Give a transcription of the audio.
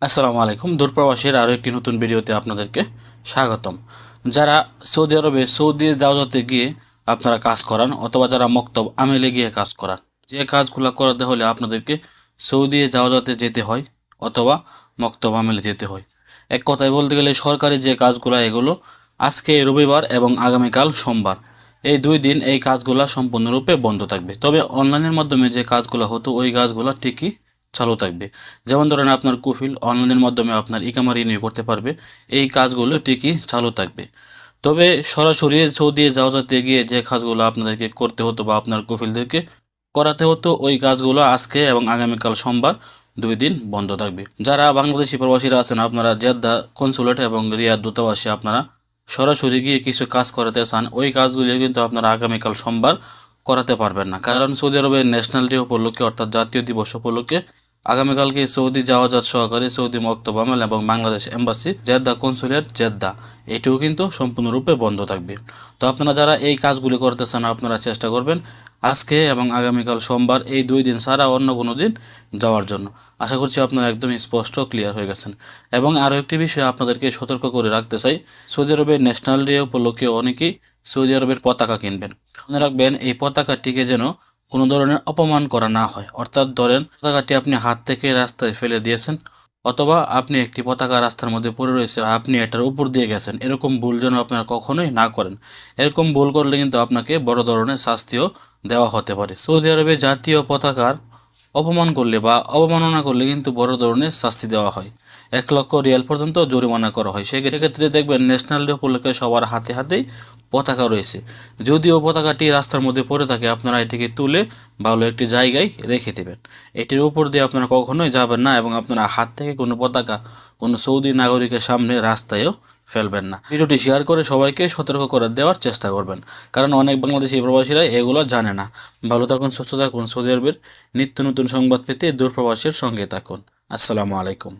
আসসালামু আলাইকুম। দূরপ্রবাসের আরও একটি নতুন ভিডিওতে আপনাদেরকে স্বাগতম। যারা সৌদি আরবে সৌদি জাওজাতে গিয়ে আপনারা কাজ করান অথবা যারা মক্তব আমেলে গিয়ে কাজ করান, যে কাজগুলো করাতে হলে আপনাদেরকে সৌদি জাওজাতে যেতে হয় অথবা মক্তব আমেলে যেতে হয়। এক কথায় বলতে গেলে সরকারি যে কাজগুলো এগুলো আজকে রবিবার এবং আগামীকাল সোমবার, এই 2 দিন এই কাজগুলো সম্পূর্ণরূপে বন্ধ থাকবে। তবে অনলাইনের মাধ্যমে যে কাজগুলো হতো ওই কাজগুলো ঠিকই চালু থাকবে। যেমন ধরেন আপনার কুফিল অনলাইনের মাধ্যমে আপনার ইকামা রিনিউ করতে পারবে, এই কাজগুলো ঠিকই চালু থাকবে। তবে সরাসরি সৌদি জাওজাতে গিয়ে যে কাজগুলো আপনাদেরকে করতে হতো বা আপনার কুফিলদেরকে করাতে হতো ওই কাজগুলো আজকে এবং আগামীকাল সোমবার 2 দিন বন্ধ থাকবে। যারা বাংলাদেশি প্রবাসীরা আছেন আপনারা জেদ্দা কনসুলেট এবং রিয়াদ দূতাবাসে আপনারা সরাসরি গিয়ে কিছু কাজ করাতে চান, ওই কাজগুলি কিন্তু আপনারা আগামীকাল সোমবার করাতে পারবেন না, কারণ সৌদি আরবের ন্যাশনাল ডে উপলক্ষে অর্থাৎ জাতীয় দিবস উপলক্ষে আগামীকালকে সৌদি জাওয়াজাত সহকারী সৌদি মক্তব আমেল এবং Bangladesh embassy Jeddah consulate Jeddah এটিও কিন্তু সম্পূর্ণরূপে বন্ধ থাকবে। তো আপনারা যারা এই কাজগুলি করতে চান আপনারা চেষ্টা করবেন আজকে এবং আগামীকাল সোমবার এই 2 দিন ছাড়া অন্য কোনো দিন যাওয়ার জন্য। আশা করছি আপনারা একদম স্পষ্ট ক্লিয়ার হয়ে গেছেন। এবং আরও একটি বিষয় আপনাদেরকে সতর্ক করে রাখতে চাই, সৌদি আরবের ন্যাশনাল ডে উপলক্ষে অনেকেই সৌদি আরবের পতাকা কিনবেন। মনে রাখবেন এই পতাকাটিকে যেন কোনো ধরনের অপমান করা না হয়। অর্থাৎ ধরেন পতাকাটি আপনি হাত থেকে রাস্তায় ফেলে দিয়েছেন অথবা আপনি একটি পতাকা রাস্তার মধ্যে পড়ে রয়েছে আপনি এটার উপর দিয়ে গেছেন, এরকম ভুল যেন আপনারা কখনোই না করেন। এরকম ভুল করলে কিন্তু আপনাকে বড় ধরনের শাস্তিও দেওয়া হতে পারে। সৌদি আরবে জাতীয় পতাকার অপমান করলে বা অবমাননা করলে কিন্তু বড় ধরনের শাস্তি দেওয়া হয়, 1 লক্ষ রিয়াল পর্যন্ত জরিমানা করা হয়। সেক্ষেত্রে দেখবেন ন্যাশনাল ডে উপলক্ষে সবার হাতে হাতেই পতাকা রয়েছে। যদিও পতাকাটি রাস্তার মধ্যে পড়ে থাকে আপনারা এটিকে তুলে ভালো একটি জায়গায় রেখে দেবেন। এটির উপর দিয়ে আপনারা কখনোই যাবেন না এবং আপনারা হাত থেকে কোনো পতাকা কোনো সৌদি নাগরিকের সামনে রাস্তায়ও ফেলবেন না। ভিডিওটি শেয়ার করে সবাইকে সতর্ক করে দেওয়ার চেষ্টা করবেন, কারণ অনেক বাংলাদেশি প্রবাসীরা এগুলো জানে না। ভালো থাকুন, সুস্থ থাকুন। সৌদি আরবের নিত্য নতুন সংবাদ পেতে দূরপ্রবাসের সঙ্গে থাকুন। আসসালামু আলাইকুম।